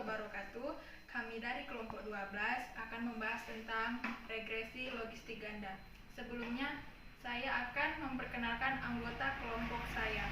wabarakatuh. Kami dari kelompok 12 akan membahas tentang regresi logistik ganda. Sebelumnya, saya akan memperkenalkan anggota kelompok saya.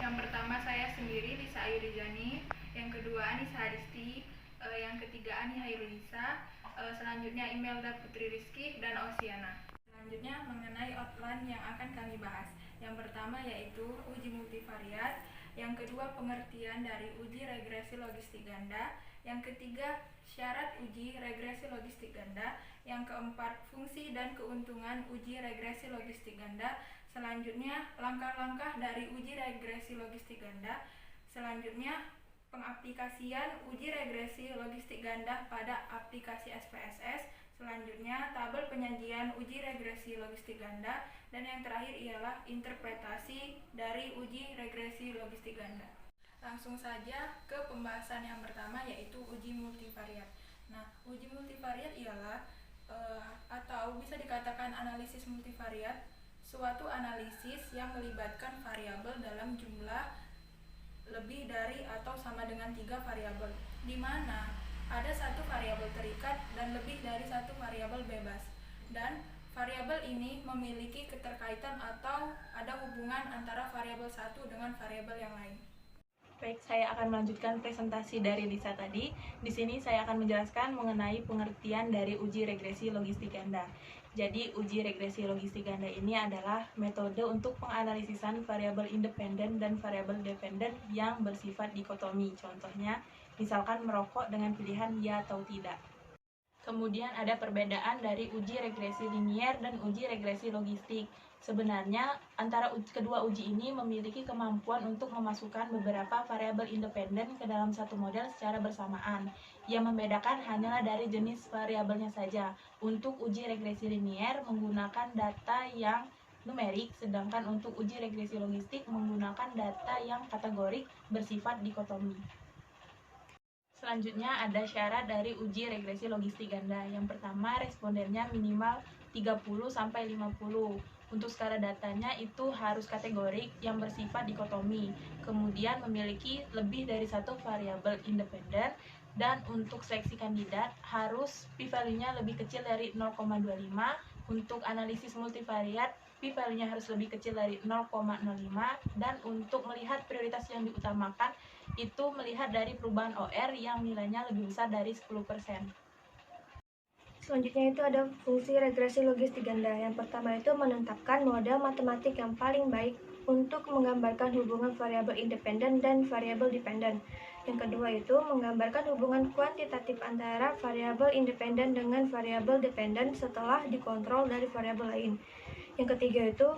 Yang pertama saya sendiri, Lisa Ayu Rizani. Yang kedua Anissa Hadisti. Yang ketiga Ani Hairunisa. Selanjutnya Imelda Putri Rizky dan Osiana. Selanjutnya mengenai outline yang akan kami bahas. Yang pertama yaitu uji multivariat. Yang kedua pengertian dari uji regresi logistik ganda. Yang ketiga syarat uji regresi logistik ganda. Yang keempat fungsi dan keuntungan uji regresi logistik ganda. Selanjutnya langkah-langkah dari uji regresi logistik ganda. Selanjutnya pengaplikasian uji regresi logistik ganda pada aplikasi SPSS. Selanjutnya tabel penyajian uji regresi logistik ganda. Dan yang terakhir ialah interpretasi dari uji regresi logistik ganda. Langsung saja ke pembahasan yang pertama yaitu uji multivariat. Nah, uji multivariat ialah atau bisa dikatakan analisis multivariat, suatu analisis yang melibatkan variabel dalam jumlah lebih dari atau sama dengan 3 variabel, di mana ada satu variabel terikat dan lebih dari satu variabel bebas, dan variabel ini memiliki keterkaitan atau ada hubungan antara variabel satu dengan variabel yang lain. Baik, saya akan melanjutkan presentasi dari Lisa tadi. Di sini saya akan menjelaskan mengenai pengertian dari uji regresi logistik ganda. Jadi, uji regresi logistik ganda ini adalah metode untuk penganalisisan variabel independen dan variabel dependen yang bersifat dikotomi. Contohnya, misalkan merokok dengan pilihan ya atau tidak. Kemudian ada perbedaan dari uji regresi linier dan uji regresi logistik. Sebenarnya antara kedua uji ini memiliki kemampuan untuk memasukkan beberapa variabel independen ke dalam satu model secara bersamaan. Yang membedakan hanyalah dari jenis variabelnya saja. Untuk uji regresi linier menggunakan data yang numerik, sedangkan untuk uji regresi logistik menggunakan data yang kategorik bersifat dikotomi. Selanjutnya ada syarat dari uji regresi logistik ganda. Yang pertama, respondennya minimal 30-50. Untuk skala datanya itu harus kategorik yang bersifat dikotomi. Kemudian memiliki lebih dari satu variabel independen. Dan untuk seleksi kandidat harus p-value-nya lebih kecil dari 0,25. Untuk analisis multivariat, p-value-nya harus lebih kecil dari 0,05. Dan untuk melihat prioritas yang diutamakan, itu melihat dari perubahan OR yang nilainya lebih besar dari 10%. Selanjutnya itu ada fungsi regresi logistik ganda. Yang pertama itu menetapkan model matematik yang paling baik untuk menggambarkan hubungan variabel independen dan variabel dependen. Yang kedua itu menggambarkan hubungan kuantitatif antara variabel independen dengan variabel dependen setelah dikontrol dari variabel lain. Yang ketiga itu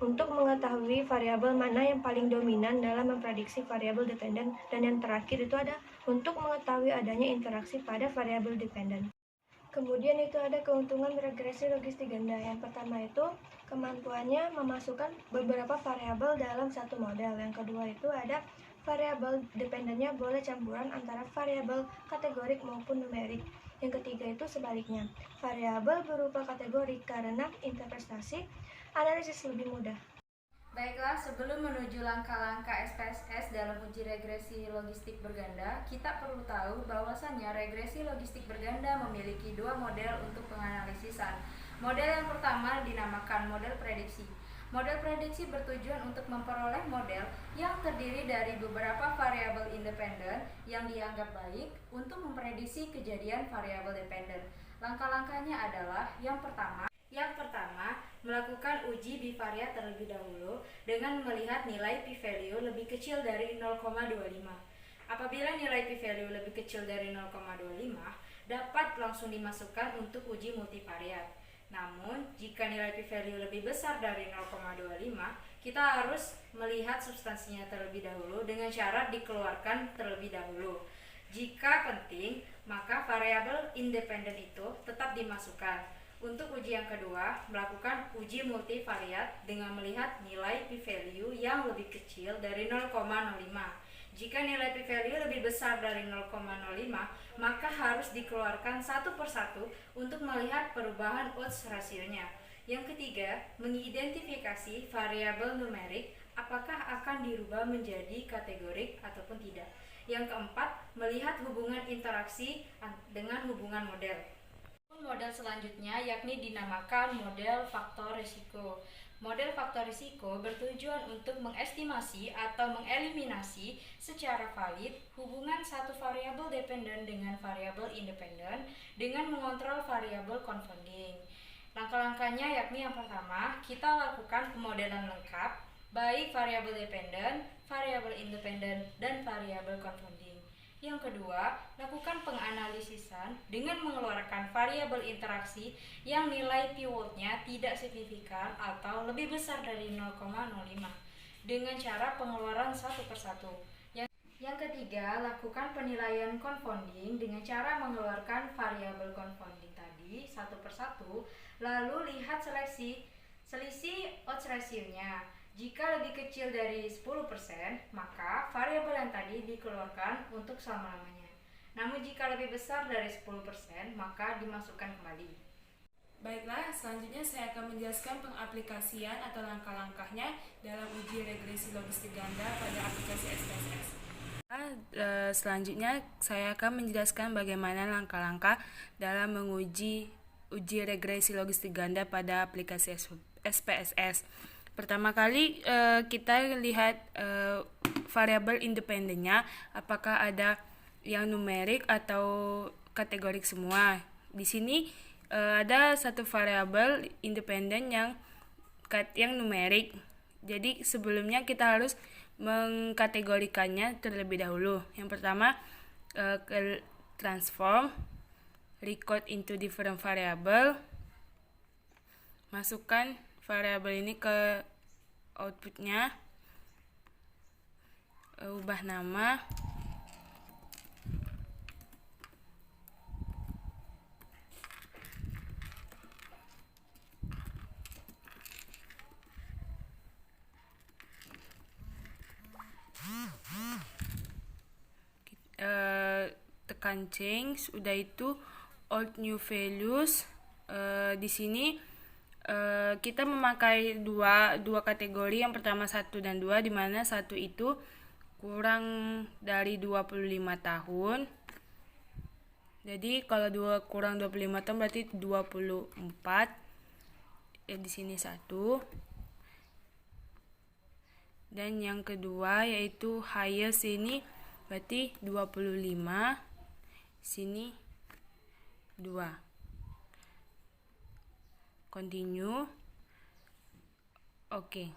untuk mengetahui variabel mana yang paling dominan dalam memprediksi variabel dependen. Dan yang terakhir itu ada untuk mengetahui adanya interaksi pada variabel dependen. Kemudian itu ada keuntungan regresi logistik ganda. Yang pertama itu kemampuannya memasukkan beberapa variabel dalam satu model. Yang kedua itu ada variabel dependennya boleh campuran antara variabel kategorik maupun numerik. Yang ketiga itu sebaliknya, variabel berupa kategorik karena interpretasi analisis lebih mudah. Baiklah, sebelum menuju langkah-langkah SPSS dalam uji regresi logistik berganda, kita perlu tahu bahwasannya regresi logistik berganda memiliki dua model untuk penganalisisan. Model yang pertama dinamakan model prediksi. Model prediksi bertujuan untuk memperoleh model yang terdiri dari beberapa variabel independen yang dianggap baik untuk memprediksi kejadian variabel dependen. Langkah-langkahnya adalah yang pertama, melakukan uji bivariat terlebih dahulu dengan melihat nilai p-value lebih kecil dari 0,25. Apabila nilai p-value lebih kecil dari 0,25, dapat langsung dimasukkan untuk uji multivariat. Namun, jika nilai p-value lebih besar dari 0,25, kita harus melihat substansinya terlebih dahulu dengan syarat dikeluarkan terlebih dahulu. Jika penting, maka variabel independen itu tetap dimasukkan. Untuk uji yang kedua, melakukan uji multivariat dengan melihat nilai p-value yang lebih kecil dari 0,05. Jika nilai p-value lebih besar dari 0,05, maka harus dikeluarkan satu persatu untuk melihat perubahan odds rasionya. Yang ketiga, mengidentifikasi variabel numerik apakah akan dirubah menjadi kategorik ataupun tidak. Yang keempat, melihat hubungan interaksi dengan hubungan model. Model selanjutnya yakni dinamakan model faktor risiko. Model faktor risiko bertujuan untuk mengestimasi atau mengeliminasi secara valid hubungan satu variabel dependen dengan variabel independen dengan mengontrol variabel confounding. Langkah-langkahnya yakni yang pertama, kita lakukan pemodelan lengkap baik variabel dependen, variabel independen, dan variabel confounding. Yang kedua, lakukan penganalisisan dengan mengeluarkan variabel interaksi yang nilai pivotnya tidak signifikan atau lebih besar dari 0,05 dengan cara pengeluaran satu persatu. Yang ketiga, lakukan penilaian confounding dengan cara mengeluarkan variabel confounding tadi satu persatu, lalu lihat selisih odds ratio-nya. Jika lebih kecil dari 10%, maka variabel yang tadi dikeluarkan untuk selama-lamanya. Namun jika lebih besar dari 10%, maka dimasukkan kembali. Baiklah, selanjutnya saya akan menjelaskan pengaplikasian atau langkah-langkahnya dalam uji regresi logistik ganda pada aplikasi SPSS. Selanjutnya saya akan menjelaskan bagaimana langkah-langkah dalam menguji uji regresi logistik ganda pada aplikasi SPSS. Pertama kali kita lihat variabel independennya, apakah ada yang numerik atau kategorik semua. Di sini ada satu variabel independen yang numerik. Jadi sebelumnya kita harus mengkategorikannya terlebih dahulu. Yang pertama, transform record into different variable. Masukkan variabel ini ke outputnya, ubah nama, tekan change, udah itu old new values. Di sini kita memakai dua kategori, yang pertama 1 dan 2, di mana 1 itu kurang dari 25 tahun. Jadi kalau 2 kurang 25 tahun berarti 24. Di sini 1. Dan yang kedua yaitu highest, ini berarti 25. Sini 2. Continue. Oke.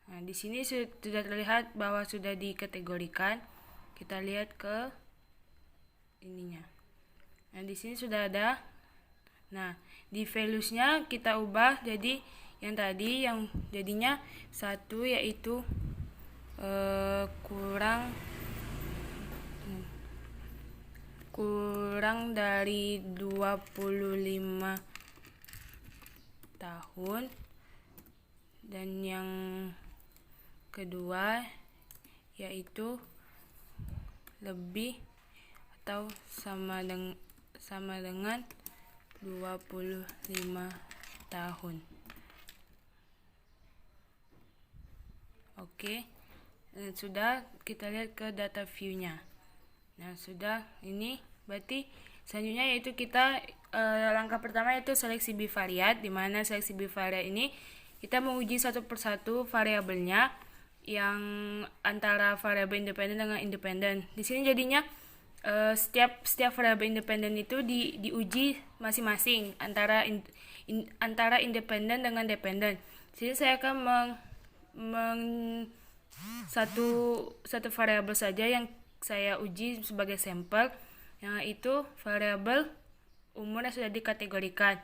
Nah, di sini sudah terlihat bahwa sudah dikategorikan. Kita lihat ke ininya. Nah, di sini sudah ada. Nah, di values-nya kita ubah jadi yang tadi, yang jadinya 1 yaitu kurang dari 25 tahun, dan yang kedua yaitu lebih atau sama dengan 25 tahun. Oke. Sudah, kita lihat ke data view-nya. Nah, sudah, ini berarti selanjutnya yaitu kita langkah pertama yaitu seleksi bivariat, di mana seleksi bivariat ini kita menguji satu persatu variabelnya yang antara variabel independen dengan independen. Di sini jadinya setiap variabel independen itu diuji masing-masing antara independen dengan dependen. Di sini saya akan satu variabel saja yang saya uji sebagai sampel, yang itu variabel umur yang sudah dikategorikan,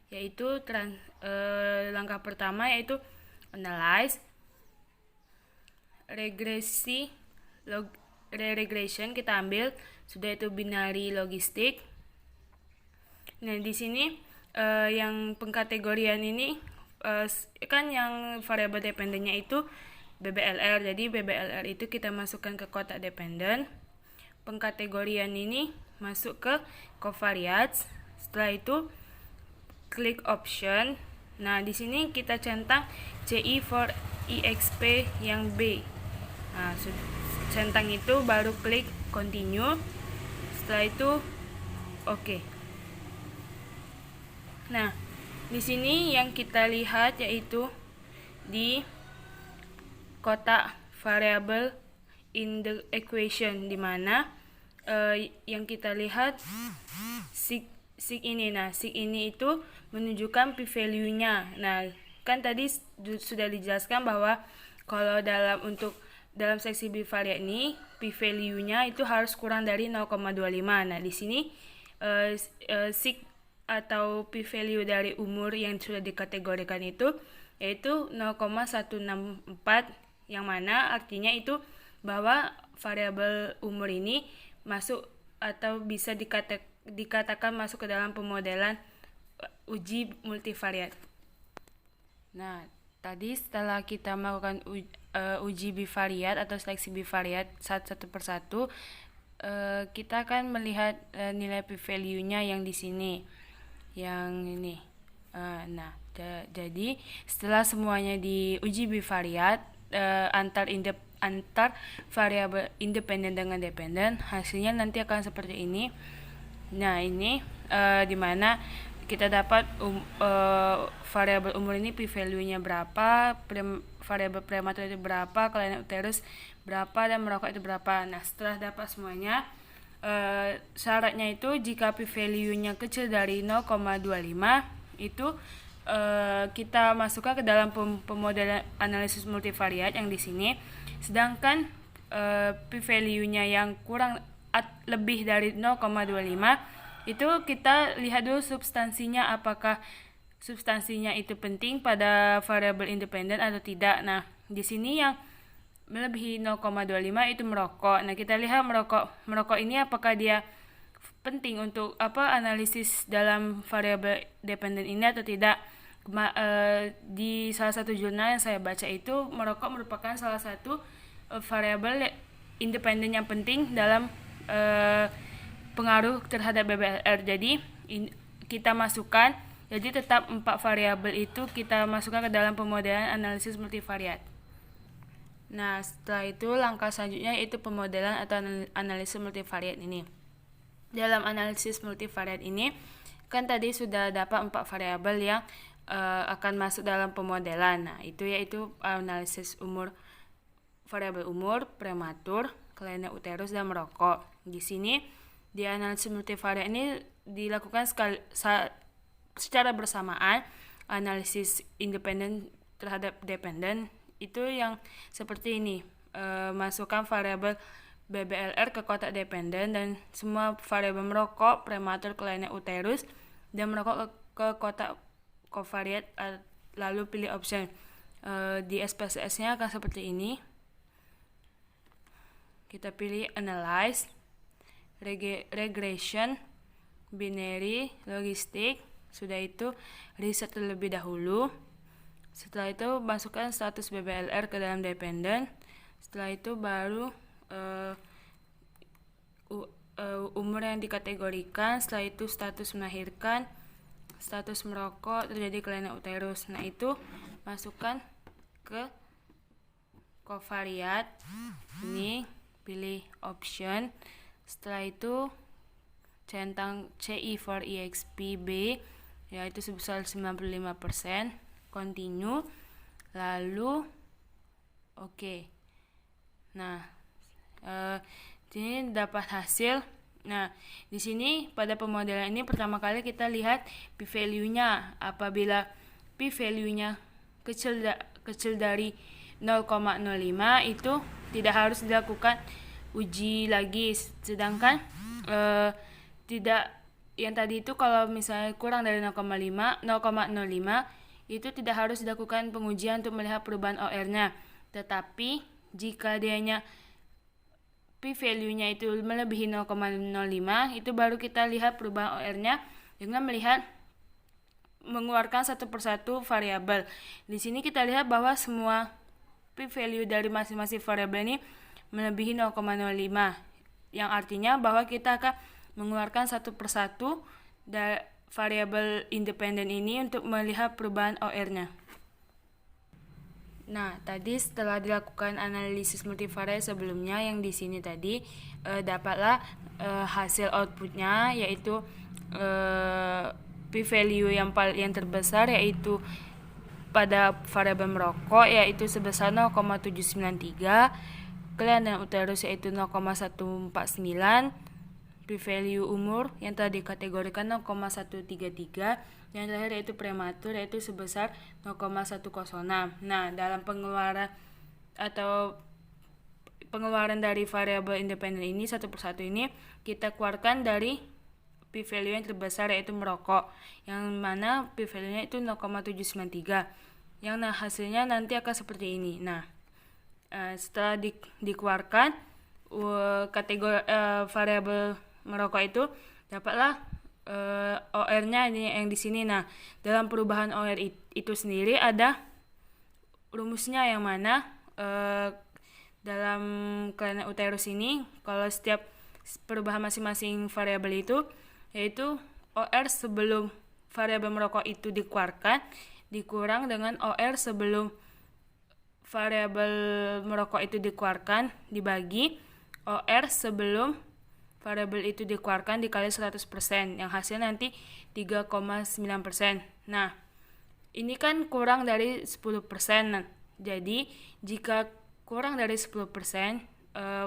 yaitu langkah pertama yaitu analyze regression, kita ambil sudah itu binary logistik. Nah, di sini yang pengkategorian ini kan yang variabel dependennya itu BBLR, jadi BBLR itu kita masukkan ke kotak dependen. Pengkategorian ini masuk ke covariates. Setelah itu klik option. Nah, di sini kita centang CI for EXP yang B. Nah, centang itu baru klik continue. Setelah itu oke. Nah, di sini yang kita lihat yaitu di kotak variable in the equation, di mana yang kita lihat sig ini. Nah, sig ini itu menunjukkan p-value-nya. Nah, kan tadi sudah dijelaskan bahwa kalau dalam seksi bivariat ini p-value-nya itu harus kurang dari 0,25. Nah, di sini sig atau p-value dari umur yang sudah dikategorikan itu yaitu 0,164, yang mana artinya itu bahwa variabel umur ini masuk atau bisa dikatakan masuk ke dalam pemodelan uji multivariat. Nah, tadi setelah kita melakukan uji bivariat atau seleksi bivariat satu persatu, kita akan melihat nilai p-value-nya yang di sini, yang ini. Nah, jadi setelah semuanya diuji bivariat antar variabel independen dengan dependen, hasilnya nanti akan seperti ini. Nah, ini dimana kita dapat variabel umur ini p-value-nya berapa, variabel prematur itu berapa, kelainan uterus berapa, dan merokok itu berapa. Nah, setelah dapat semuanya, syaratnya itu jika p-value-nya kecil dari 0,25 itu kita masukkan ke dalam pemodelan analisis multivariat yang di sini. Sedangkan p-value-nya yang kurang lebih dari 0,25 itu kita lihat dulu substansinya, apakah substansinya itu penting pada variabel independen atau tidak. Nah, di sini yang melebihi 0,25 itu merokok. Nah, kita lihat merokok ini apakah dia penting untuk analisis dalam variabel dependen ini atau tidak. Di salah satu jurnal yang saya baca itu merokok merupakan salah satu variabel independen yang penting dalam pengaruh terhadap BBLR. Jadi kita masukkan, jadi tetap 4 variabel itu kita masukkan ke dalam pemodelan analisis multivariat. Nah, setelah itu langkah selanjutnya yaitu pemodelan atau analisis multivariat ini. Dalam analisis multivariat ini kan tadi sudah dapat 4 variabel yang akan masuk dalam pemodelan. Nah, itu yaitu analisis umur, variabel umur, prematur, kelainan uterus, dan merokok. Di sini di analisis multivariat ini dilakukan secara bersamaan analisis independen terhadap dependen. Itu yang seperti ini, masukkan variabel BBLR ke kotak dependen dan semua variabel merokok, prematur, kelainan uterus, dan merokok ke kotak covariat, lalu pilih option. Di SPSS-nya akan seperti ini. Kita pilih analyze, regression, binary, logistik. Sudah itu riset terlebih dahulu. Setelah itu masukkan status BBLR ke dalam dependen. Setelah itu baru umur yang dikategorikan. Setelah itu status melahirkan, status merokok, terjadi kelainan uterus. Nah, itu masukkan ke covariat. Ini pilih option. Setelah itu centang CI for EXPB yaitu sebesar 95%, continue, lalu oke. Nah, ini dapat hasil. Nah, di sini pada pemodelan ini pertama kali kita lihat p-value-nya. Apabila p-value-nya kecil dari 0,05 itu tidak harus dilakukan uji lagi. Sedangkan tidak, yang tadi itu kalau misalnya kurang dari 0,05 itu tidak harus dilakukan pengujian untuk melihat perubahan OR-nya. Tetapi jika dianya p-value-nya itu melebihi 0,05 itu baru kita lihat perubahan OR-nya dengan mengeluarkan satu persatu variabel. Di sini kita lihat bahwa semua p-value dari masing-masing variabel ini melebihi 0,05, yang artinya bahwa kita akan mengeluarkan satu persatu dari variabel independen ini untuk melihat perubahan OR-nya. Nah, tadi setelah dilakukan analisis multivariat sebelumnya yang di sini tadi, dapatlah hasil outputnya, yaitu p-value yang terbesar yaitu pada variabel merokok yaitu sebesar 0,793, kelainan uterus yaitu 0,149, p-value umur yang telah dikategorikan 0,133, yang terakhir yaitu prematur yaitu sebesar 0,106. Nah, dalam pengeluaran dari variabel independen ini satu persatu ini kita keluarkan dari p-value yang terbesar yaitu merokok, yang mana p-value-nya itu 0,793. Yang hasilnya nanti akan seperti ini. Nah, setelah dikeluarkan kategori variabel merokok itu, dapatlah OR-nya ini yang di sini. Nah, dalam perubahan OR itu sendiri ada rumusnya, yang mana dalam kelainan uterus ini kalau setiap perubahan masing-masing variabel itu yaitu OR sebelum variabel merokok itu dikeluarkan dikurang dengan OR sebelum variabel merokok itu dikeluarkan dibagi OR sebelum variabel itu dikeluarkan dikali 100%, yang hasil nanti 3,9%. Nah, ini kan kurang dari 10%. Jadi, jika kurang dari 10%,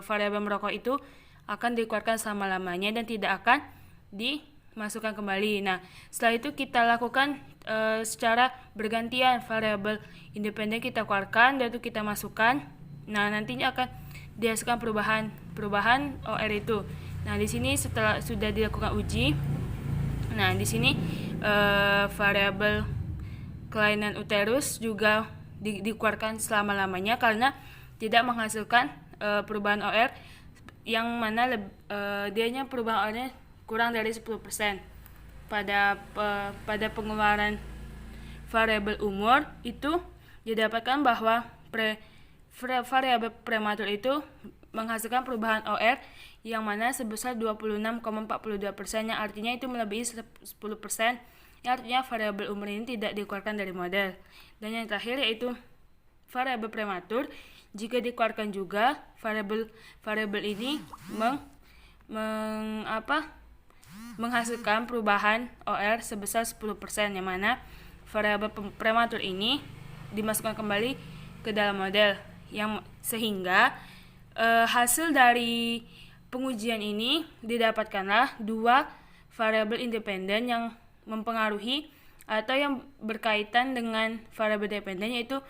variabel merokok itu akan dikeluarkan selama-lamanya dan tidak akan dimasukkan kembali. Nah, setelah itu kita lakukan secara bergantian, variabel independen kita keluarkan dan itu kita masukkan. Nah, nantinya akan dihasilkan perubahan OR itu. Nah, di sini setelah sudah dilakukan uji, nah di sini variabel kelainan uterus juga dikeluarkan selama-lamanya karena tidak menghasilkan perubahan OR, yang mana dianya perubahan OR-nya kurang dari 10%. Pada pengeluaran variabel umur itu didapatkan bahwa variabel prematur itu menghasilkan perubahan OR yang mana sebesar 26,42%, yang artinya itu melebihi 10%, yang artinya variabel umur ini tidak dikeluarkan dari model. Dan yang terakhir yaitu variabel prematur, jika dikeluarkan juga variabel ini menghasilkan perubahan OR sebesar 10%, yang mana variabel prematur ini dimasukkan kembali ke dalam model, yang sehingga hasil dari pengujian ini didapatkanlah dua variabel independen yang mempengaruhi atau yang berkaitan dengan variabel dependen, yaitu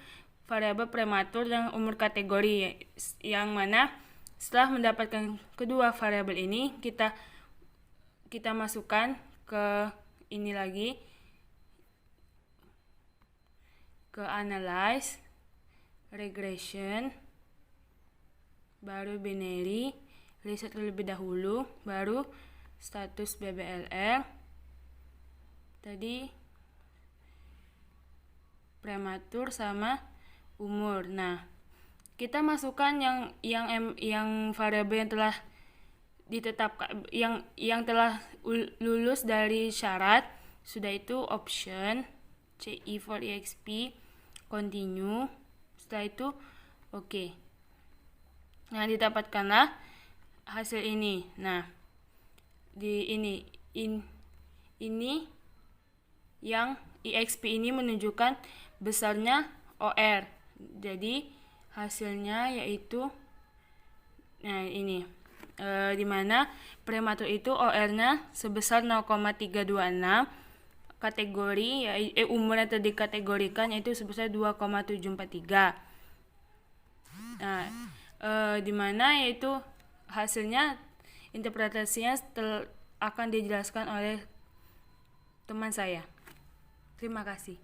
variabel prematur dan umur kategori, yang mana setelah mendapatkan kedua variabel ini kita masukkan ke ini lagi, ke analyze, regression, baru binary, riset terlebih dahulu, baru status BBLR, tadi prematur sama umur. Nah, kita masukkan yang variabel yang telah ditetapkan, yang telah lulus dari syarat, sudah itu option, CI for EXP, continue, setelah itu oke. Nah, didapatkanlah hasil ini. Nah, di ini yang EXP ini menunjukkan besarnya OR. Jadi hasilnya yaitu ini dimana prematur itu OR-nya sebesar 0,326, kategori umur yang tadi dikategorikan yaitu sebesar 2,743. Nah, dimana yaitu hasilnya interpretasinya akan dijelaskan oleh teman saya. Terima kasih.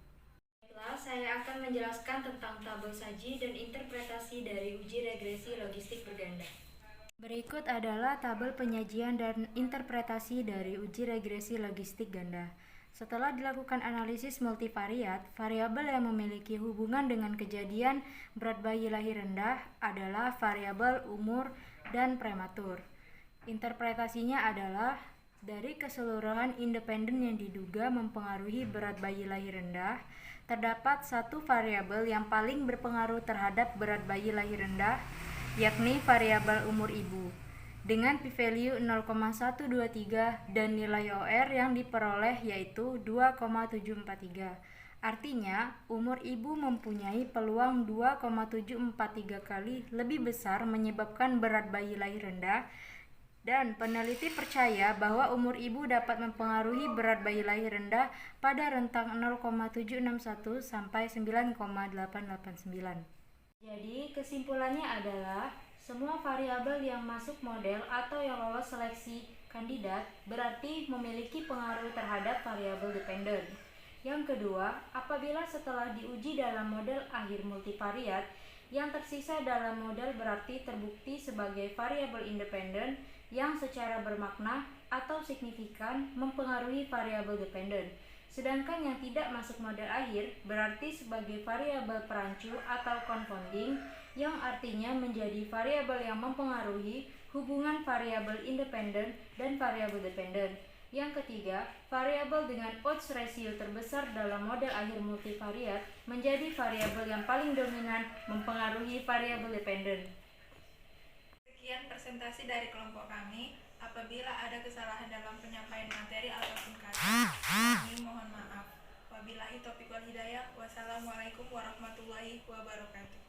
Baiklah, saya akan menjelaskan tentang tabel saji dan interpretasi dari uji regresi logistik berganda. Berikut adalah tabel penyajian dan interpretasi dari uji regresi logistik ganda. Setelah dilakukan analisis multivariat, variabel yang memiliki hubungan dengan kejadian berat bayi lahir rendah adalah variabel umur dan prematur. Interpretasinya adalah dari keseluruhan independen yang diduga mempengaruhi berat bayi lahir rendah, terdapat satu variabel yang paling berpengaruh terhadap berat bayi lahir rendah, yakni variabel umur ibu, dengan p-value 0,123 dan nilai OR yang diperoleh yaitu 2,743. Artinya, umur ibu mempunyai peluang 2,743 kali lebih besar menyebabkan berat bayi lahir rendah, dan peneliti percaya bahwa umur ibu dapat mempengaruhi berat bayi lahir rendah pada rentang 0,761 sampai 9,889. Jadi, kesimpulannya adalah semua variabel yang masuk model atau yang lolos seleksi kandidat berarti memiliki pengaruh terhadap variabel dependen. Yang kedua, apabila setelah diuji dalam model akhir multivariat, yang tersisa dalam model berarti terbukti sebagai variabel independen yang secara bermakna atau signifikan mempengaruhi variabel dependen. Sedangkan yang tidak masuk model akhir berarti sebagai variabel perancu atau confounding, yang artinya menjadi variabel yang mempengaruhi hubungan variabel independen dan variabel dependen. Yang ketiga, variabel dengan odds ratio terbesar dalam model akhir multivariat menjadi variabel yang paling dominan mempengaruhi variabel dependen. Sekian presentasi dari kelompok kami. Apabila ada kesalahan dalam penyampaian materi ataupun kata, kami mohon maaf. Wabillahi taufiq wal hidayah. Wassalamualaikum warahmatullahi wabarakatuh.